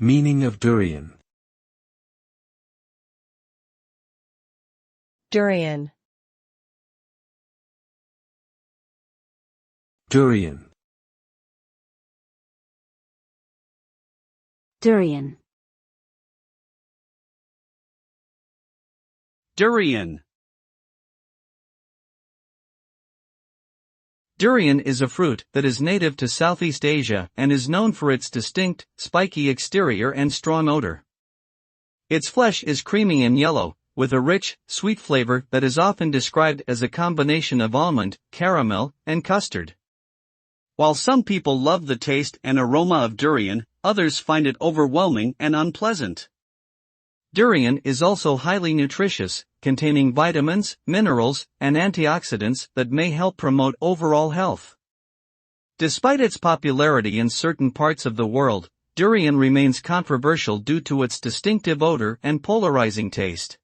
Meaning of durian. Durian. Durian. Durian. Durian. Durian is a fruit that is native to Southeast Asia and is known for its distinct, spiky exterior and strong odor. Its flesh is creamy and yellow, with a rich, sweet flavor that is often described as a combination of almond, caramel, and custard. While some people love the taste and aroma of durian, others find it overwhelming and unpleasant. Durian is also highly nutritious, containing vitamins, minerals, and antioxidants that may help promote overall health. Despite its popularity in certain parts of the world, durian remains controversial due to its distinctive odor and polarizing taste.